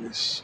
Yes.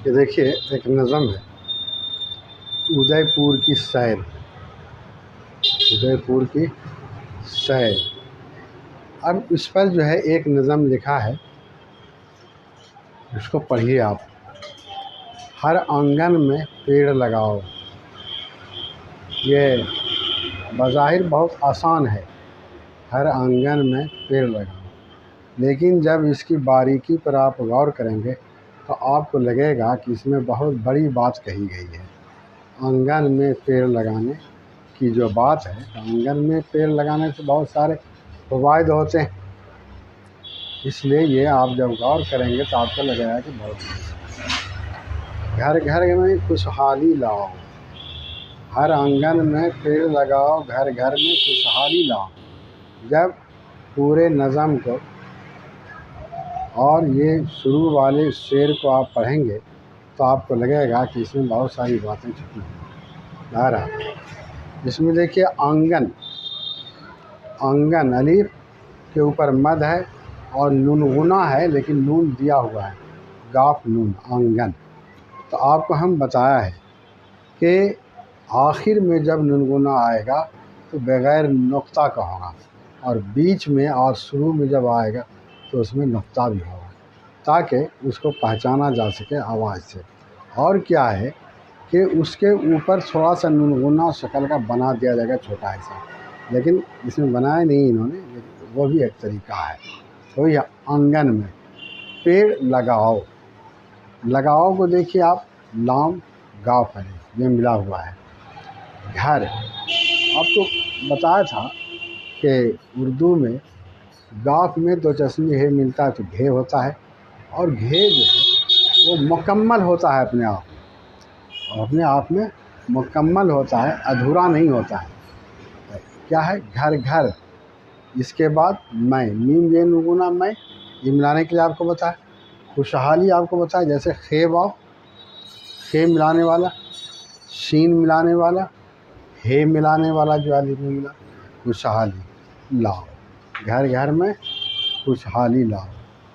ये देखिए एक नज़म है, उदयपुर की सैर, उदयपुर की सै। अब इस पर जो है एक नज़म लिखा है, इसको पढ़िए आप। हर आंगन में पेड़ लगाओ। ये बज़ाहिर बहुत आसान है, हर आंगन में पेड़ लगाओ, लेकिन जब इसकी बारीकी पर आप गौर करेंगे तो आपको लगेगा कि इसमें बहुत बड़ी बात कही गई है। आंगन में पेड़ लगाने की जो बात है, आंगन में पेड़ लगाने से बहुत सारे फ़वाइद होते हैं, इसलिए ये आप जब गौर करेंगे तो आपको लगेगा कि बहुत घर घर में खुशहाली लाओ। हर आंगन में पेड़ लगाओ, घर घर में खुशहाली लाओ। जब पूरे नज़म को और ये शुरू वाले शेर को आप पढ़ेंगे तो आपको लगेगा कि इसमें बहुत सारी बातें छुपी हैं। आ रहा इसमें देखिए, आंगन, आंगन अलीफ के ऊपर मद है और नून गुना है, लेकिन नून दिया हुआ है, गाफ नून, आंगन। तो आपको हम बताया है कि आखिर में जब नूनगुना आएगा तो बग़ैर नुक्ता का होगा, और बीच में और शुरू में जब आएगा तो उसमें नुक्ता भी होगा, ताकि उसको पहचाना जा सके आवाज़ से। और क्या है कि उसके ऊपर थोड़ा सा नूनगुना शक्ल का बना दिया जाएगा, छोटा ऐसा, लेकिन इसमें बनाया नहीं इन्होंने, वो भी एक तरीका है। तो यह आंगन में पेड़ लगाओ। लगाओ को देखिए आप, लाम गाफ है, ये मिला हुआ है। घर, आपको बताया था कि उर्दू में गाफ में दो चश्मे है मिलता है तो घे होता है, और घे जो है वो मुकम्मल होता है अपने आप, और अपने आप में मुकम्मल होता है, अधूरा नहीं होता है। क्या है? घर घर। इसके बाद मैं, मीम ये नुगुना मैं, ये मिलाने के लिए आपको बताया। खुशहाली आपको बताया, जैसे खे वाव, खे मिलाने वाला, शीन मिलाने वाला, हे मिलाने वाला जो अलीफ में मिला, खुशहाली लाओ। घर घर में खुशहाली लाओ।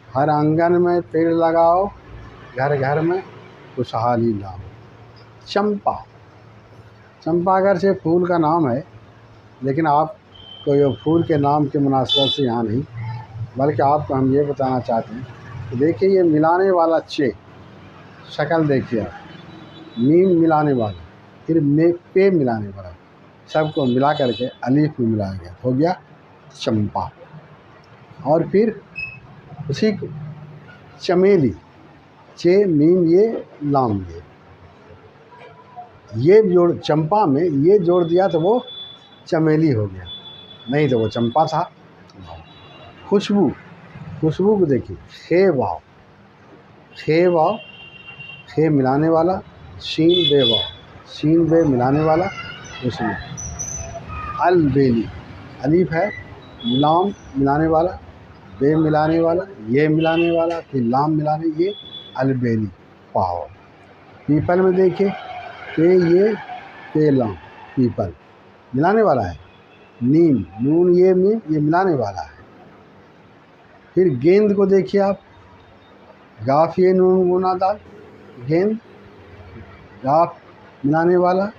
हर आंगन में पेड़ लगाओ, घर घर में खुशहाली लाओ। चंपा, चंपा अगर से फूल का नाम है, लेकिन आपको ये फूल के नाम के मुनासिबत से यहाँ नहीं, बल्कि आपको हम ये बताना चाहते हैं कि देखिए ये मिलाने वाला चे, शक्ल देखिए आप, मीम मिलाने वाला, फिर में पे मिलाने वाला, सबको मिला करके अलीफ में मिलाया गया, हो गया चंपा। और फिर उसी को चमेली, चे मीम ये लाम ये जोड़, चंपा में ये जोड़ दिया तो वो चमेली हो गया, नहीं तो वो चंपा था। खुशबू, खुशबू को देखिए, खे वाव, खे वाव, खे मिलाने वाला, शीन बे वाव, शीन बे मिलाने वाला, उसमें अलबेली, अलीफ है, लाम मिलाने वाला, बे मिलाने वाला, ये मिलाने वाला, फिर लाम मिलाने, ये अलबेली पाव। पीपल में देखिए, पे ये पे लाम, पीपल मिलाने वाला है, नीम नून ये मीम ये मिलाने वाला है। फिर गेंद को देखिए आप, गाफ ये नून गुना दाल, गेंद, गाफ मिलाने वाला,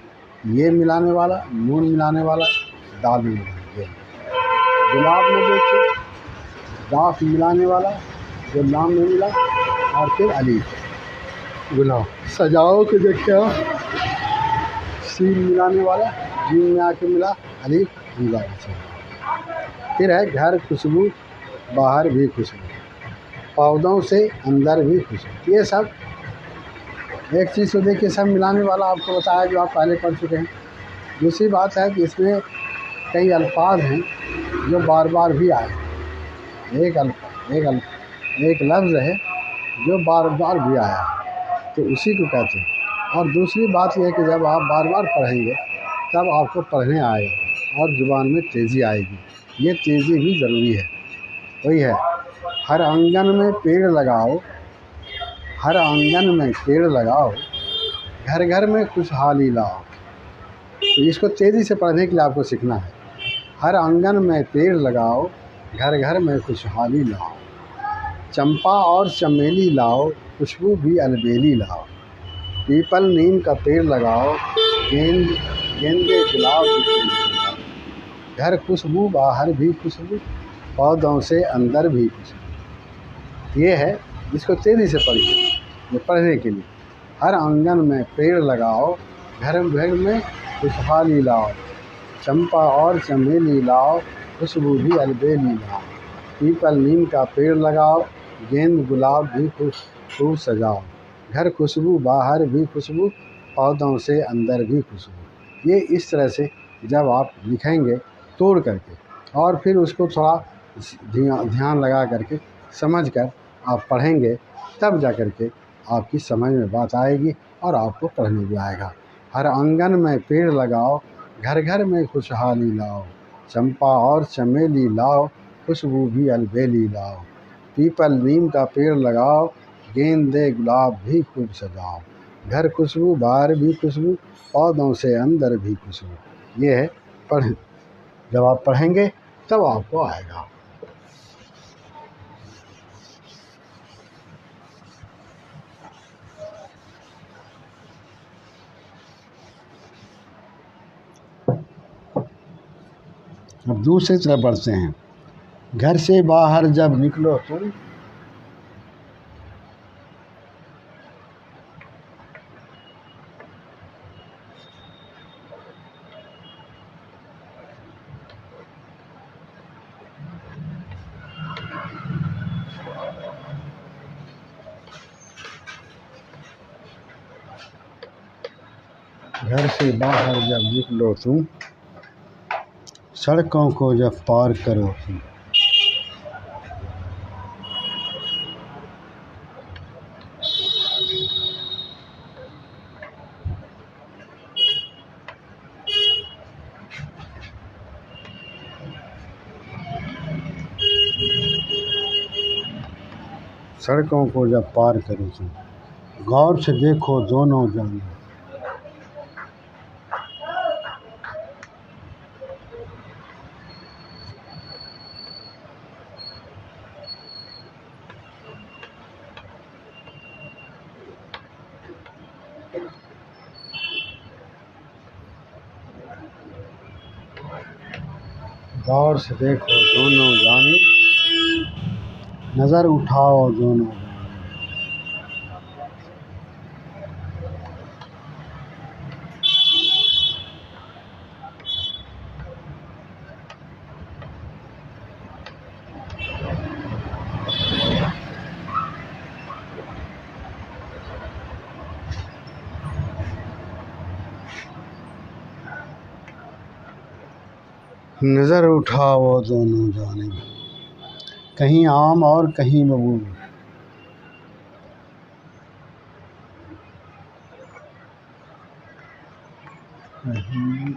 ये मिलाने वाला, नून मिलाने वाला, दाल मिलाने गेंद। गुलाब में देखिए, गाफ मिलाने वाला, जो नाम में मिला, और फिर अलीफ गुलाब। सजाओ के देखिए आप, सीन मिलाने वाला, जीन में आके मिला, अलीफ गुलाब। फिर है घर, खुशबू, बाहर भी खुशबू, पौधों से अंदर भी खुशबू। ये सब एक चीज़ को देखिए, सब मिलाने वाला आपको बताया जो आप पहले पढ़ चुके हैं। दूसरी बात है कि इसमें कई अल्फाज हैं जो बार बार भी आए, एक लफ्ज़ है जो बार बार भी आया है, तो उसी को कहते हैं। और दूसरी बात यह है कि जब आप बार बार पढ़ेंगे तब आपको पढ़ने आएगा और ज़ुबान में तेज़ी आएगी, ये तेज़ी भी ज़रूरी है। वही है, हर आंगन में पेड़ लगाओ, हर आंगन में पेड़ लगाओ, घर घर में खुशहाली लाओ। तो इसको तेज़ी से पढ़ने के लिए आपको सीखना है। हर आंगन में पेड़ लगाओ, घर घर में खुशहाली लाओ। चंपा और चमेली लाओ, खुशबू भी अलबेली लाओ। पीपल नीम का पेड़ लगाओ, गेंदे गुलाब की फूल लगाओ। घर खुशबू बाहर भी खुशबू, पौधों से अंदर भी खुशबू। ये है, इसको तेज़ी से पढ़िए ये पढ़ने के लिए। हर आंगन में पेड़ लगाओ, घर घर में खुशहाली लाओ, चंपा और चमेली लाओ, खुशबू भी अलबेली लाओ। पीपल नीम का पेड़ लगाओ, गेंद गुलाब भी खूब सजाओ। घर खुशबू बाहर भी खुशबू, पौधों से अंदर भी खुशबू। ये इस तरह से जब आप लिखेंगे तोड़ करके, और फिर उसको थोड़ा ध्यान लगा करके समझ कर आप पढ़ेंगे, तब जा कर के आपकी समझ में बात आएगी और आपको पढ़ने भी आएगा। हर आंगन में पेड़ लगाओ, घर घर में खुशहाली लाओ, चंपा और चमेली लाओ, खुशबू भी अलबेली लाओ। पीपल नीम का पेड़ लगाओ, गेंदे गुलाब भी खूब सजाओ। घर खुशबू बाहर भी खुशबू, पौधों से अंदर भी खुशबू। ये है पढ़, जब आप पढ़ेंगे तब आपको आएगा। अब दूसरी तरफ बढ़ते हैं। घर से बाहर जब निकलो तुम, घर से बाहर जब निकलो तुम, सड़कों को जब पार करो तुम। सड़कों को जब पार करो तुम, गौर से देखो दोनों जाने। गौर से देखो दोनों जाने, नज़र उठाओ दोनों जाने। नज़र उठाओ दोनों जाने, कहीं आम और कहीं बबूल। कहीं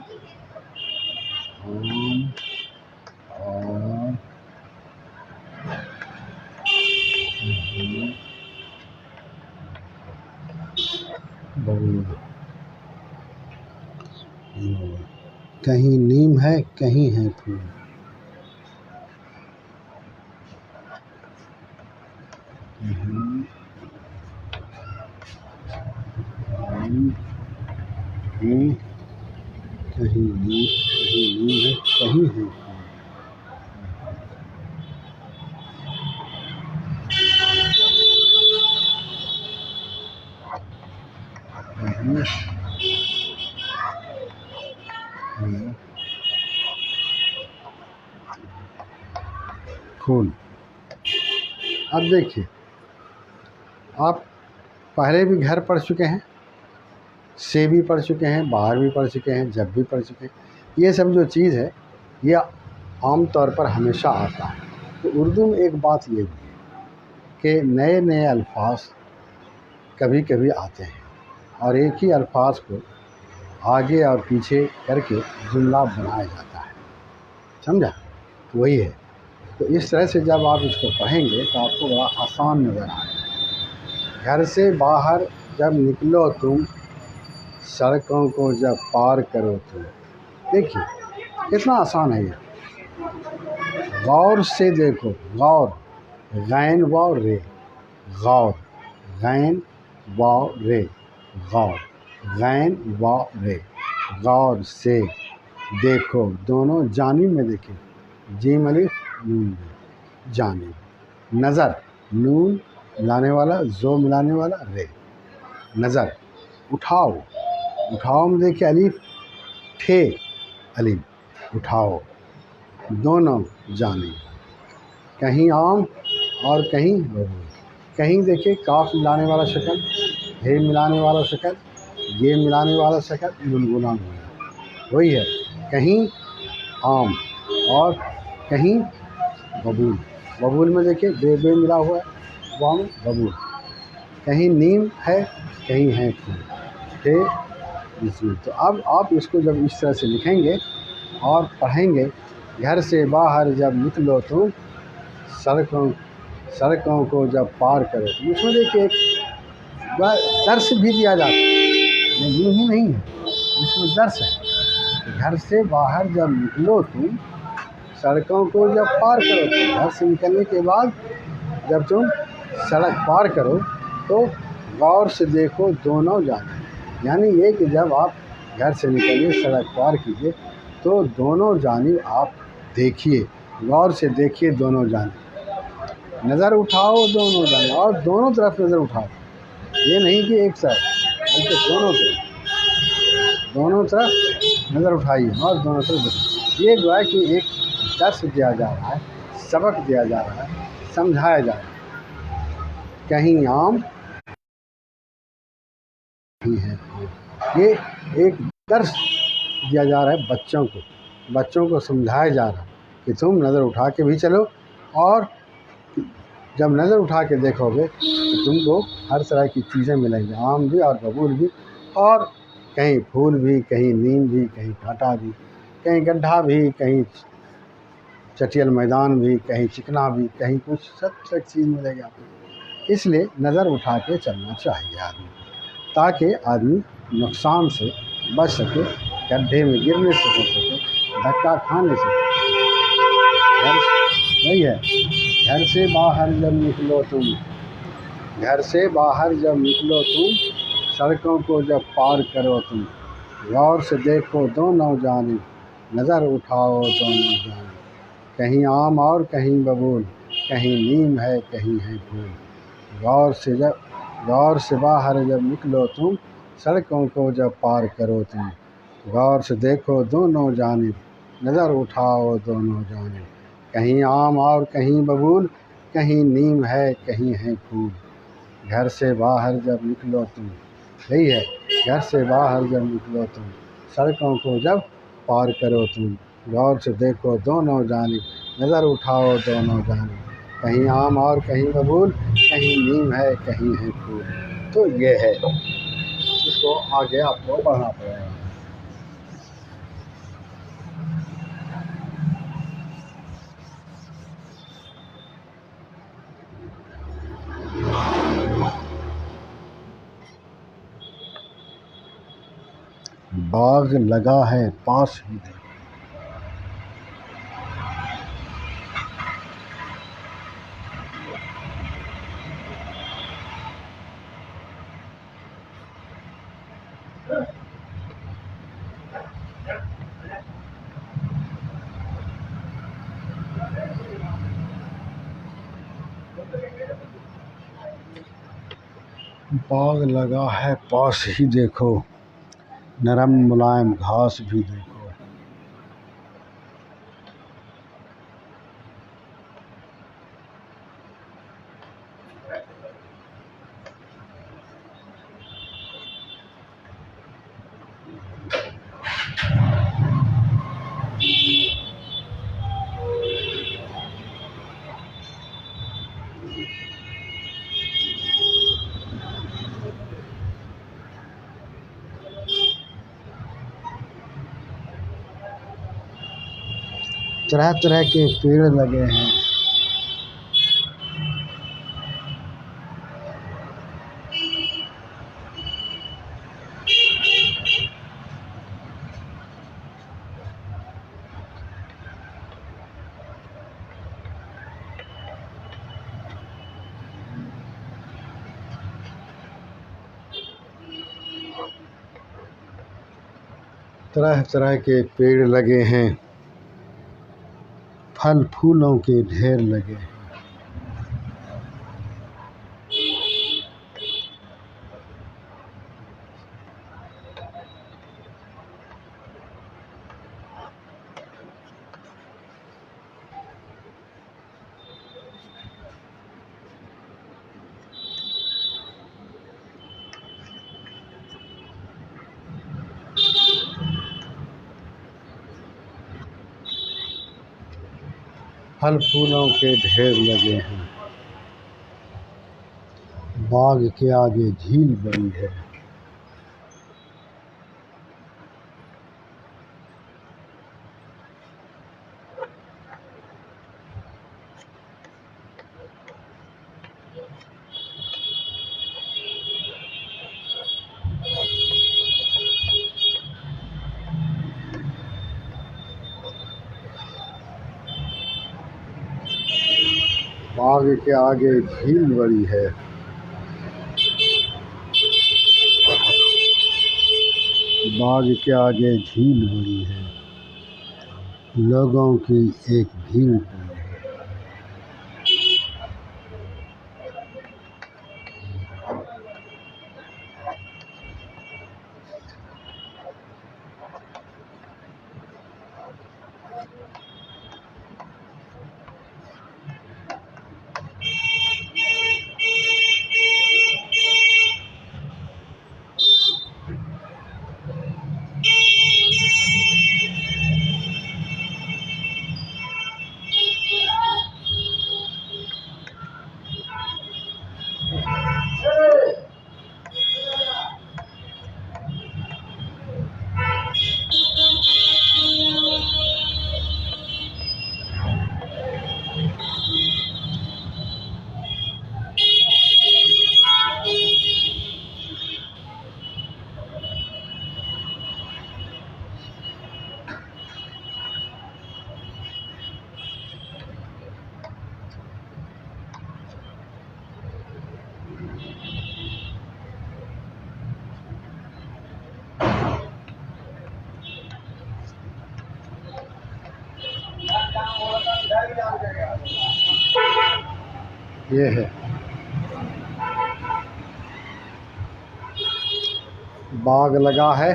आम और कहीं बबूल। कहीं नीम है कहीं है फूल। कहीं नीम है कहीं है फूल। फूल। अब देखिए, आप पहले भी घर पढ़ चुके हैं, से भी पढ़ चुके हैं, बाहर भी पढ़ चुके हैं, जब भी पढ़ चुके हैं। ये सब जो चीज़ है ये आम तौर पर हमेशा आता है। तो उर्दू में एक बात ये भी है कि नए नए अल्फाज कभी कभी आते हैं और एक ही अल्फाज को आगे और पीछे करके जुमला बनाया जाता है, समझा? वही है। तो इस तरह से जब आप इसको पढ़ेंगे तो आपको बड़ा आसान नज़र आएगा। घर से बाहर जब निकलो तुम, सड़कों को जब पार करो तुम। देखिए कितना आसान है ये। गौर से देखो, गौर, गैन वाव रे, गौर, गैन वाव रे, गौर, गैन वाव रे, गौर से देखो दोनों जानिब में देखे, जीम अलिफ नून जानिब, नज़र नून मिलाने वाला जो मिलाने वाला रे, नज़र, उठाओ उठाओ में देखिए अलिफ ठे अलिफ उठाओ, दोनों जानिब, कहीं आम और कहीं बबूल, कहीं देखिए काफ मिलाने वाला शक्ल, हे मिलाने वाला शक्ल, ये मिलाने वाला शक्ल, गुनगुना गुना वही है, कहीं आम और कहीं बबूल, बबूल में देखिए बे मिला हुआ है वाम बबूल, कहीं नीम है कहीं है फूल, थे इसमें। तो अब आप इसको जब इस तरह से लिखेंगे और पढ़ेंगे, घर से बाहर जब निकलो तो सड़कों सड़कों को जब पार करो, तो इसमें देखिए एक दर्श भी दिया जाता है, यूँ ही नहीं है, इसमें दर्श है। घर से बाहर जब निकलो तुम सड़कों को जब पार करो, तो घर से निकलने के बाद जब तुम सड़क पार करो तो गौर से देखो दोनों जानिब, यानी ये कि जब आप घर से निकलिए सड़क पार कीजिए तो दोनों जानिब आप देखिए, गौर से देखिए दोनों जानिब, नज़र उठाओ दोनों जानिब और दोनों तरफ नज़र उठाओ, ये नहीं कि एक तरफ बल्कि दोनों तरफ नज़र उठाइए और दोनों तरफ देखिए। ये जो है कि एक दर्स दिया जा रहा है, सबक दिया जा रहा है, समझाया जा रहा है। कहीं आम ही है, ये एक दर्स दिया जा रहा है बच्चों को समझाया जा रहा है कि तुम नज़र उठा के भी चलो, और जब नज़र उठा के देखोगे तो तुमको हर तरह की चीज़ें मिलेंगी, आम भी और बबूल भी, और कहीं फूल भी, कहीं नीम भी, कहीं कांटा भी, कहीं गड्ढा भी, कहीं चटियल मैदान भी, कहीं चिकना भी, कहीं कुछ, सब चीज़ मिलेगी आपको। इसलिए नज़र उठा के चलना चाहिए आदमी, ताकि आदमी नुकसान से बच सके, गड्ढे में गिरने से बच सके, धक्का खाने से। वही है, घर से बाहर जब निकलो तुम, घर से बाहर जब निकलो तुम सड़कों को जब पार करो तुम, गौर से देखो दोनों जानिब, नज़र उठाओ दोनों जानिब, कहीं आम और कहीं बबूल, कहीं नीम है कहीं है फूल, गौर से बाहर जब निकलो तुम सड़कों को जब पार करो तुम, गौर से देखो दोनों जानिब, नज़र उठाओ दोनों जानिब, कहीं आम और कहीं बबूल, कहीं नीम है कहीं है फूल, घर से बाहर जब निकलो तुम, यही है, घर से बाहर जब निकलो तुम सड़कों को जब पार करो तुम, गौर से देखो दोनों जानिब, नज़र उठाओ दोनों जानिब, कहीं आम और कहीं बबूल, कहीं नीम है कहीं है फूल। तो ये है, इसको आगे आपको बढ़ना पड़ेगा। बाग लगा है पास ही देखो, बाग लगा है पास ही देखो, नरम मुलायम घास भी देखो। तरह तरह के पेड़ लगे हैं, तरह तरह के पेड़ लगे हैं, फल फूलों के ढेर लगे हैं। फल फूलों के ढेर लगे हैं, बाग के आगे झील बड़ी है। बाग के आगे झील बड़ी है, बाग के आगे झील बड़ी है, लोगों की एक भीड़ बड़ी है। ये है बाग लगा है,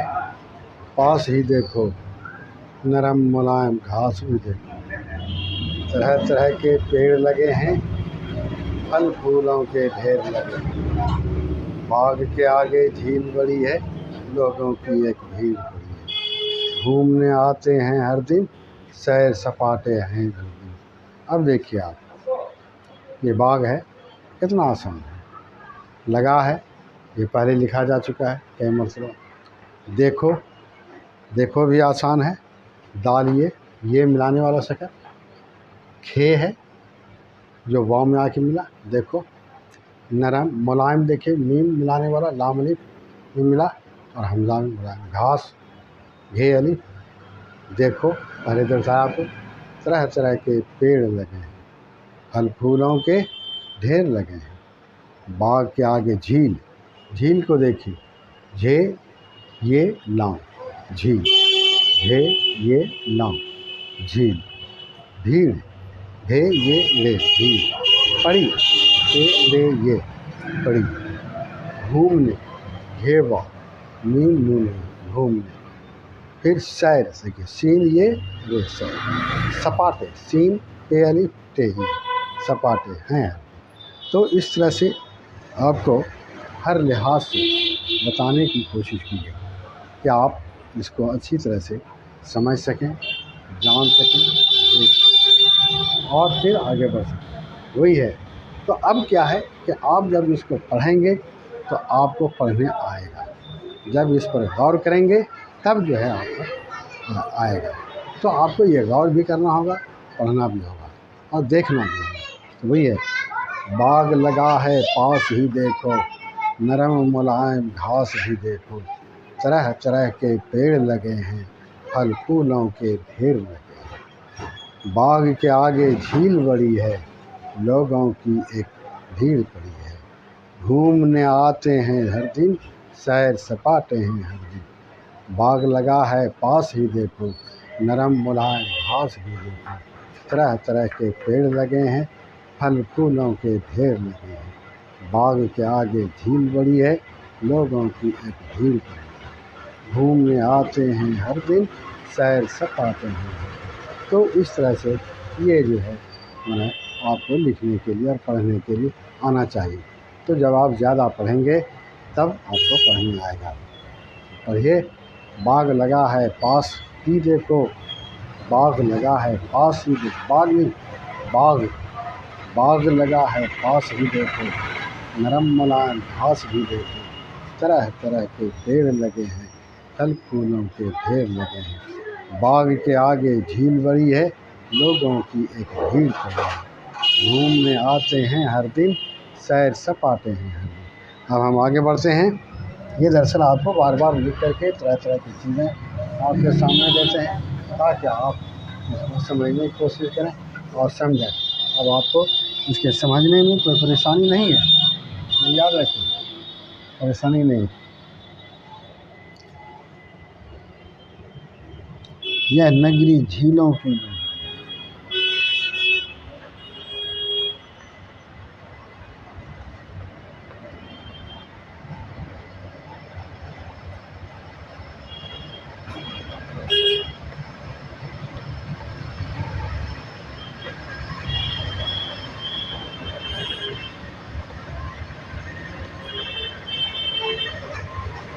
पास ही देखो नरम मुलायम घास भी देखो। तरह तरह के पेड़ लगे हैं, फल फूलों के ढेर लगे हैं। बाग के आगे झील बड़ी है, लोगों की एक भीड़ बड़ी है। घूमने आते हैं हर दिन, सैर सपाटे हैं हर दिन। अब देखिए आप, ये बाग है, कितना आसान है, लगा है। ये पहले लिखा जा चुका है कई मरतबा। देखो देखो भी आसान है। दाल ये मिलाने वाला शक्कर। खे है जो वाव में आके मिला, देखो। नरम मुलायम, देखिए मीम मिलाने वाला, लाम अलिफ में मिला और हमजा में मुलायम। घास घे अलिफ, देखो पहले दर्शाया आपको। तरह तरह के पेड़ लगे हैं, फल फूलों के ढेर लगे हैं। बाग के आगे झील, झील को देखिए। झे ये लाम, झील। झे ये लाम, झील। भीड़, भे ये ले, भीड़। पड़ी, ए ले ये, पड़ी। घूमने, घेवा मीम नून, घूमने। फिर सैर, देखिए सीन ये रे, सैर। सपाटे, सीन ए अलिफ टे ही, सपाटे हैं। तो इस तरह से आपको हर लिहाज से बताने की कोशिश की है कि आप इसको अच्छी तरह से समझ सकें, जान सकें, देख सकें और फिर आगे बढ़ सकें। वही है। तो अब क्या है कि आप जब इसको पढ़ेंगे तो आपको पढ़ने आएगा। जब इस पर गौर करेंगे तब जो है आपको आएगा। तो आपको ये गौर भी करना होगा, पढ़ना भी होगा और देखना भी होगा। तो वही है, बाग लगा है पास ही देखो, नरम मुलायम घास भी देखो। तरह तरह के पेड़ लगे हैं, फल फूलों के ढेर लगे हैं। बाग के आगे झील बड़ी है, लोगों की एक भीड़ पड़ी है। घूमने आते हैं हर दिन, सैर सपाटे हैं हर दिन। बाग लगा है पास ही देखो, नरम मुलायम घास भी देखो, तरह तरह के पेड़ लगे हैं, फल फूलों के ढेर लगे हैं। बाग के आगे झील बड़ी है, लोगों की एक भीड़ पड़ी है। घूमने आते हैं हर दिन, सैर सपाटे हैं। तो इस तरह से ये जो है मैंने आपको लिखने के लिए और पढ़ने के लिए आना चाहिए। तो जब आप ज़्यादा पढ़ेंगे तब आपको पढ़ने आएगा। पढ़िए, बाग लगा है पास ही देखो, बाग लगा है पास ही देखो, बाग नहीं बाग, बाग लगा है पास ही देखो, नरम मुलायम घास भी देखो, तरह तरह के पेड़ लगे हैं, फल फूलों के ढेर लगे हैं। बाग के आगे झील बड़ी है, लोगों की एक भीड़ पड़ी है। घूमने आते हैं हर दिन, सैर सपाटे हैं हर दिन। अब हम आगे बढ़ते हैं। ये दरअसल आपको बार बार लिख करके तरह तरह की चीज़ें आपके सामने देते हैं ताकि आप इसको समझने की कोशिश करें और समझें। अब आपको इसके समझने में कोई परेशानी नहीं है, ये याद रखें, परेशानी नहीं। यह नगरी झीलों की है,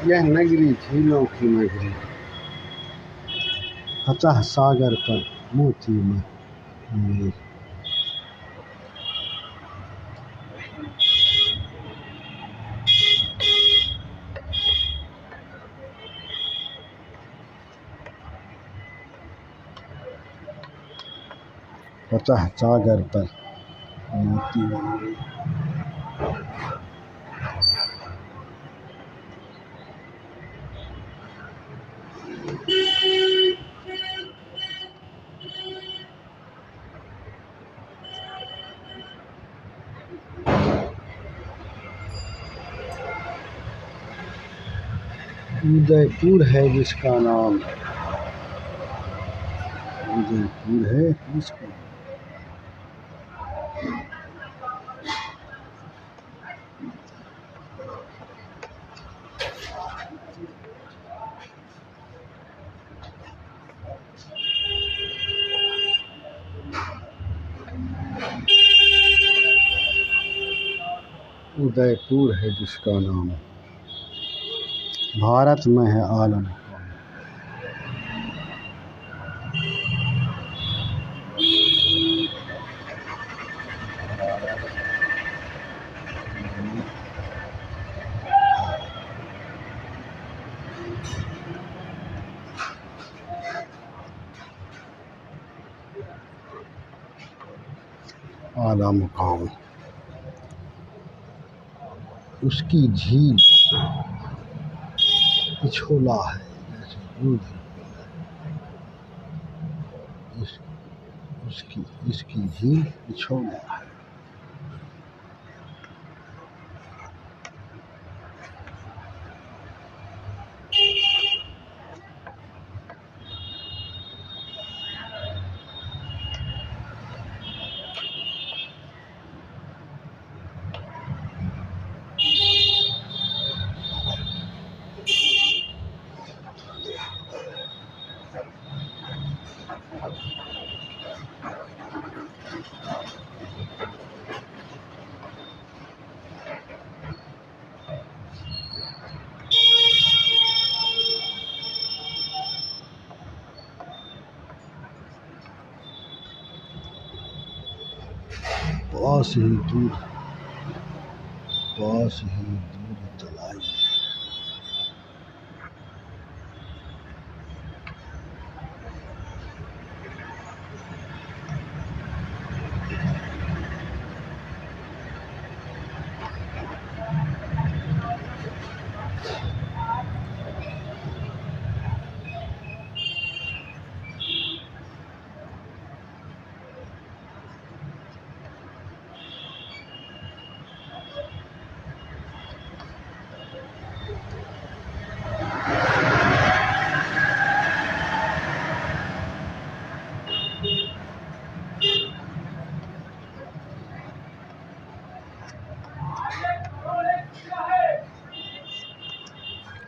यह नगरी झीलों की नगरी, अतः सागर पर मोती में। अतः सागर पर मोती में। उदयपुर है जिसका नाम, उदयपुर है जिसका उदयपुर है जिसका नाम, भारत में है आलम। आला मुकाम, उसकी झील पिछोला है जैसे दूध, इसकी झील पिछोला है। पास ही दूर तलाई,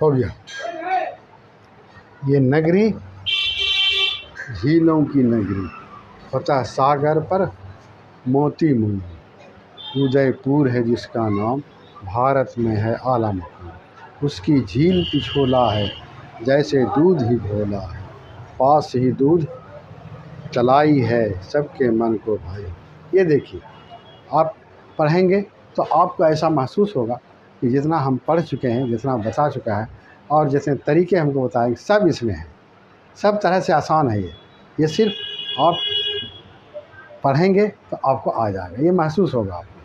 हो गया। ये नगरी झीलों की नगरी, फतह सागर पर मोती मुंगी, उदयपुर है जिसका नाम, भारत में है आला मकाम। उसकी झील पिछोला है जैसे दूध ही घोला है, पास ही दूध चलाई है सबके मन को भाई। ये देखिए, आप पढ़ेंगे तो आपको ऐसा महसूस होगा कि जितना हम पढ़ चुके हैं, जितना बता चुका है और जितने तरीके हमको बताए सब इसमें हैं, सब तरह से आसान है। ये सिर्फ आप पढ़ेंगे तो आपको आ जाएगा, ये महसूस होगा आपको।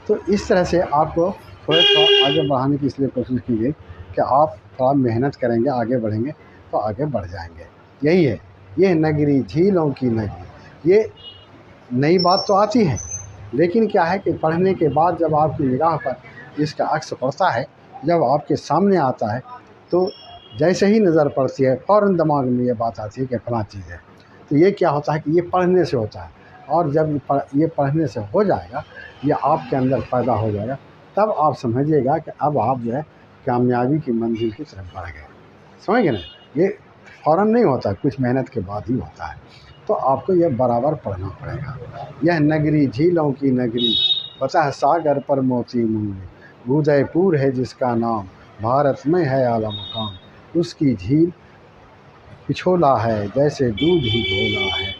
तो इस तरह से आपको थोड़ा थोड़ा आगे बढ़ाने की इसलिए कोशिश की गई कि आप थोड़ा मेहनत करेंगे, आगे बढ़ेंगे तो आगे बढ़ जाएंगे। यही है, ये नगरी झीलों की नगरी। ये नई बात तो आती है, लेकिन क्या है कि पढ़ने के बाद जब आपकी निगाह पर इसका अक्स पड़ता है, जब आपके सामने आता है, तो जैसे ही नज़र पड़ती है फ़ौरन दिमाग में ये बात आती है कि फलां चीज़ है। तो ये क्या होता है कि ये पढ़ने से होता है, और जब ये पढ़ने से हो जाएगा, ये आपके अंदर पैदा हो जाएगा, तब आप समझिएगा कि अब आप जो है कामयाबी की मंजिल की तरफ बढ़ गए। समझ गए ना? ये फ़ौरन नहीं होता, कुछ मेहनत के बाद ही होता है। तो आपको ये बराबर पढ़ना पड़ेगा। यह नगरी झीलों की नगरी, फतह सागर पर मोती मुंगी, उदयपुर है जिसका नाम, भारत में है आला मकाम। उसकी झील पिछोला है जैसे दूध ही घोला है,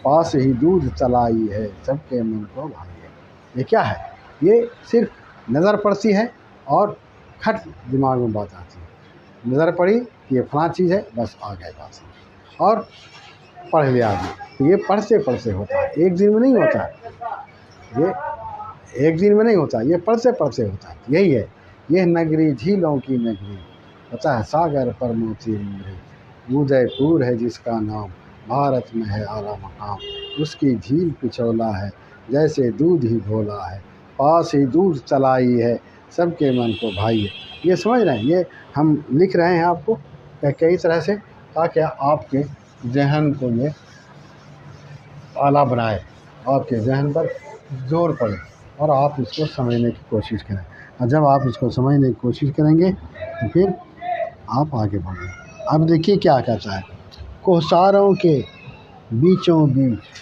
पास ही दूध तलाई है सबके मन को भाई है। ये क्या है? ये सिर्फ नज़र पड़ती है और खट दिमाग में बात आती है। नज़र पड़ी कि ये फलां चीज़ है, बस आ गए बात, और पढ़ लिया आदमी। तो ये पढ़ते पढ़ते होता है, एक दिन में नहीं होता है, ये एक दिन में नहीं होता, ये पढ़ते पढ़ते होता है। यही है, यह नगरी झीलों की नगरी, पता है सागर पर मोती मुंगी, उदयपुर है जिसका नाम, भारत में है आला मकाम। उसकी झील पिछोला है जैसे दूध ही घोला है, पास ही दूध चलाई है सबके मन को भाई है। ये समझ रहे हैं? ये हम लिख रहे हैं आपको कई तरह से, ताकि आपके जहन को ये आला बनाए, आपके जहन पर जोर पड़े और आप इसको समझने की कोशिश करें। और जब आप इसको समझने की कोशिश करेंगे तो फिर आप आगे बढ़ेंगे। अब देखिए क्या कहता है, कोहसारों के बीचों बीच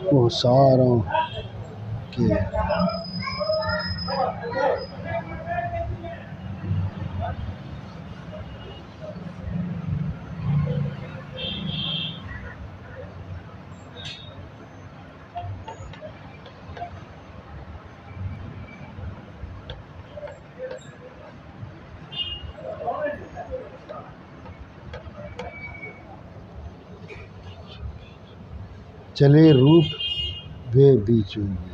कोहसारों के चले रूप वे बीचों बीच।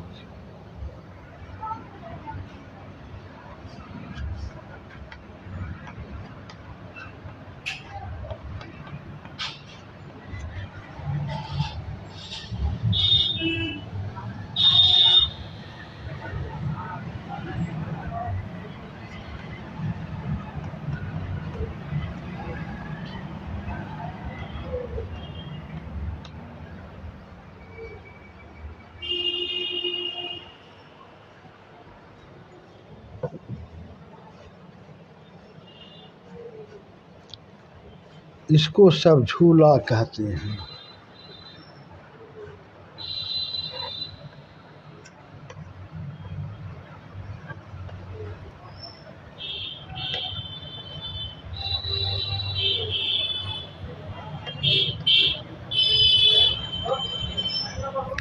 इसको सब झूला कहते हैं।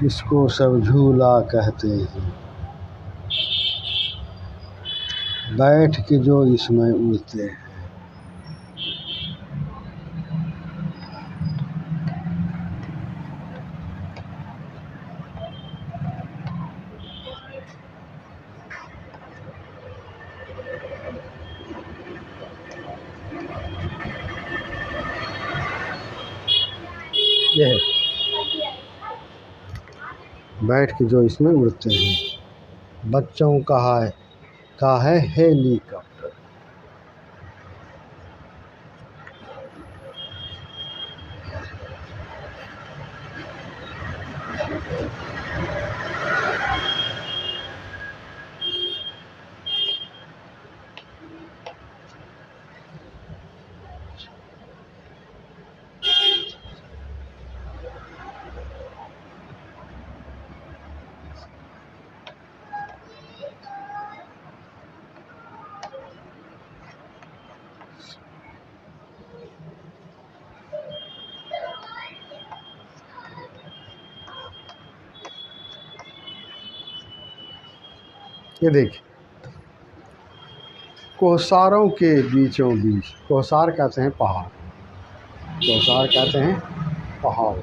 इसको सब झूला कहते हैं, बैठ के जो इसमें उड़ते हैं। ये है, बैठ के जो इसमें उड़ते हैं। बच्चों का है हेलीकॉप्टर, ये देखिए, कोहसारों के बीचों बीच, कोहसार कहते हैं पहाड़, कोहसार कहते हैं पहाड़,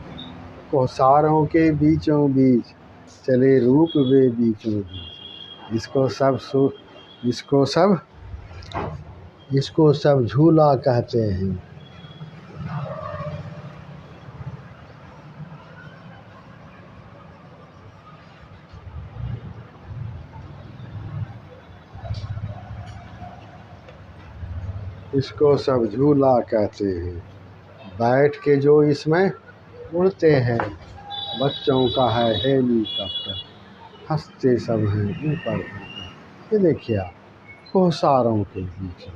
कोहसारों के बीचों बीच चले रूप वे बीचों बीच, इसको सब झूला कहते हैं। इसको सब झूला कहते हैं, बैठ के जो इसमें उड़ते हैं, बच्चों का है हेलीकॉप्टर, हंसते सब हैं ऊपर ऊपर। ये देखिए आप, कोहसारों के बीच,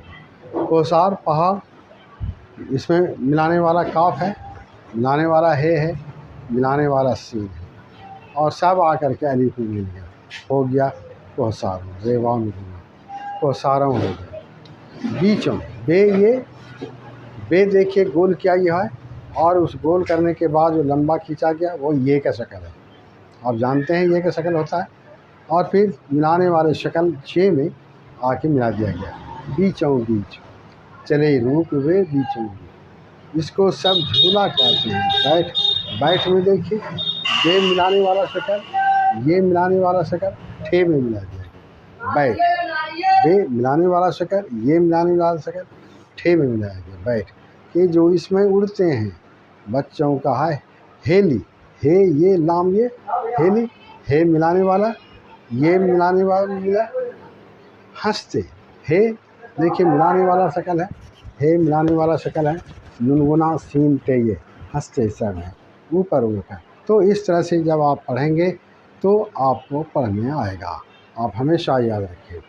कोहसार पहाड़, इसमें मिलाने वाला काफ है, मिलाने वाला है, मिलाने वाला सीन है, और सब आकर के अलीफ में मिल गया, हो गया कोहसारों, रेवा में कोहसारों हो गया। बीचों ये बे देखिए गोल क्या ये है, और उस गोल करने के बाद जो लंबा खींचा गया वो ये का शक्ल है, आप जानते हैं ये का शक्ल होता है, और फिर मिलाने वाले शक्ल 6 में आके मिला दिया गया, बीचों बीच चले रूप वे बीचों बीच, इसको सब झूला कहते हैं। बैठ में देखिए, बे मिलाने वाला शक्ल, ये मिलाने वाला शक्ल, ठे में मिला दिया गया, बैठ, बे मिलाने वाला शक्ल, ये मिलाने वाला शक्ल, ठे में मिलाया गया, बैठ के जो इसमें उड़ते हैं, बच्चों का है हेली, हे ये लाम, ये हेली, हे मिलाने वाला, ये मिलाने वाला मिला, हंसते, हे देखिए मिलाने वाला शक्ल है, हे मिलाने वाला शक्ल है, गुनगुना सीन ते, ये हंसते सब है ऊपर ऊपर। तो इस तरह से जब आप पढ़ेंगे तो आपको पढ़ने आएगा। आप हमेशा याद रखिए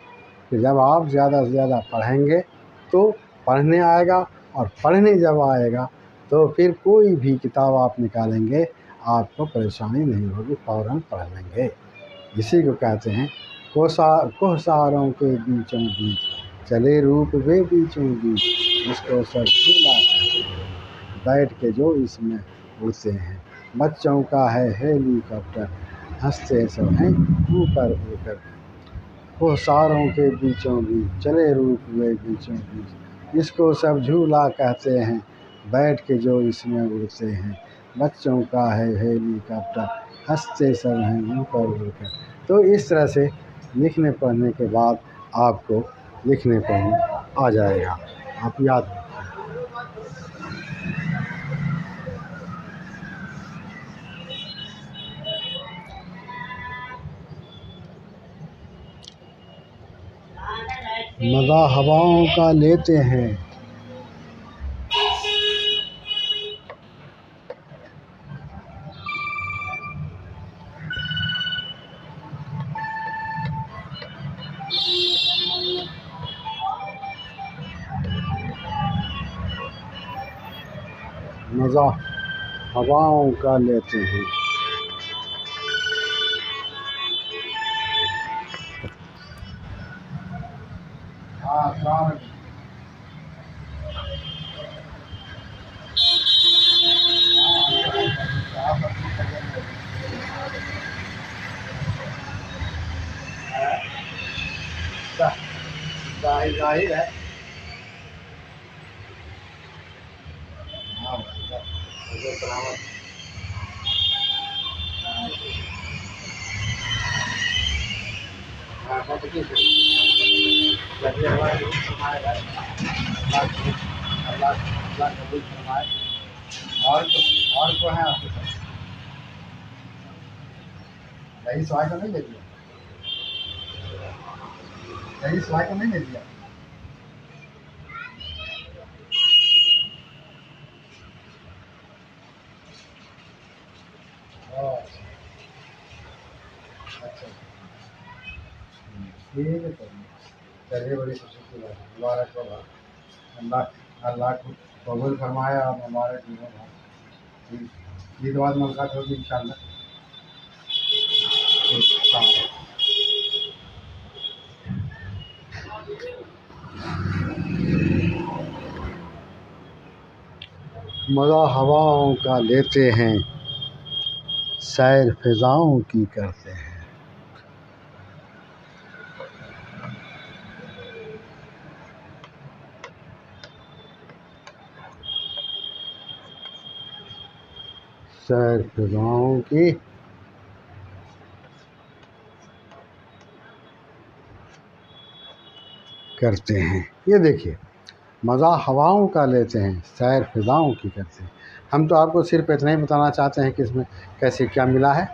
कि जब आप ज़्यादा से ज़्यादा पढ़ेंगे तो पढ़ने आएगा, और पढ़ने जब आएगा तो फिर कोई भी किताब आप निकालेंगे आपको परेशानी नहीं होगी, फ़ौरन पढ़ लेंगे। इसी को कहते हैं कोहसारों के बीचों बीच चले रूप वे बीचों बीच, इसको सब झूला कहते हैं, बैठ के जो इसमें उड़ते हैं, बच्चों का है हेलीकॉप्टर, हंसते सब हैं ऊपर ऊपर, कोहसारों के बीचों बीच चले रूप वे बीचों बीच, इसको सब झूला कहते हैं, बैठ के जो इसमें उड़ते हैं, बच्चों का है हेलीकॉप्टर, हंसते सब हैं ऊपर ऊपर। तो इस तरह से लिखने पढ़ने के बाद आपको लिखने पढ़ने आ जाएगा, आप याद रखिए। मज़ा हवाओं का लेते हैं, मज़ा हवाओं का लेते हैं। हाँ, जाहिर है। हाँ, सलामत। हाँ, बहुत अच्छी से। जैसे हमारे लोग फरमाएगा, अल्लाह अल्लाह कबूल फरमाए। और को है आपके साथ? दही सवाई को नहीं ले लिया? दही सवाई को नहीं ले लिया? अच्छा ठीक है, चलिए बड़ी खुशी की बात है, मुबारक हो भाई। अल्लाह अल्लाह को कबूल फरमाए और मुबारक भी हो भाई। ईद बाद मुलाकात होगी इंशाल्लाह। ठीक, मज़ा हवाओं का लेते हैं, सैर फिज़ाओं की करते हैं। सैर फिज़ाओं की करते हैं। ये देखिए, मज़ा हवाओं का लेते हैं, सैर फिज़ाओं की करते हैं। हम तो आपको सिर्फ इतना ही बताना चाहते हैं कि इसमें कैसे क्या मिला है,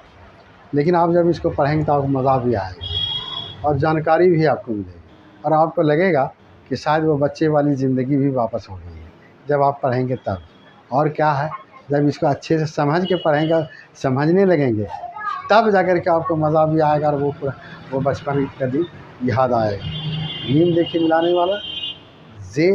लेकिन आप जब इसको पढ़ेंगे तो आपको मज़ा भी आएगा और जानकारी भी आपको मिलेगी और आपको लगेगा कि शायद वो बच्चे वाली ज़िंदगी भी वापस हो गई है जब आप पढ़ेंगे तब। और क्या है, जब इसको अच्छे से समझ के पढ़ेंगे, समझने लगेंगे, तब जाकर के आपको मज़ा भी आएगा और वो बचपन का दिन याद आएगा। नीम देखिए मिलाने वाला, जे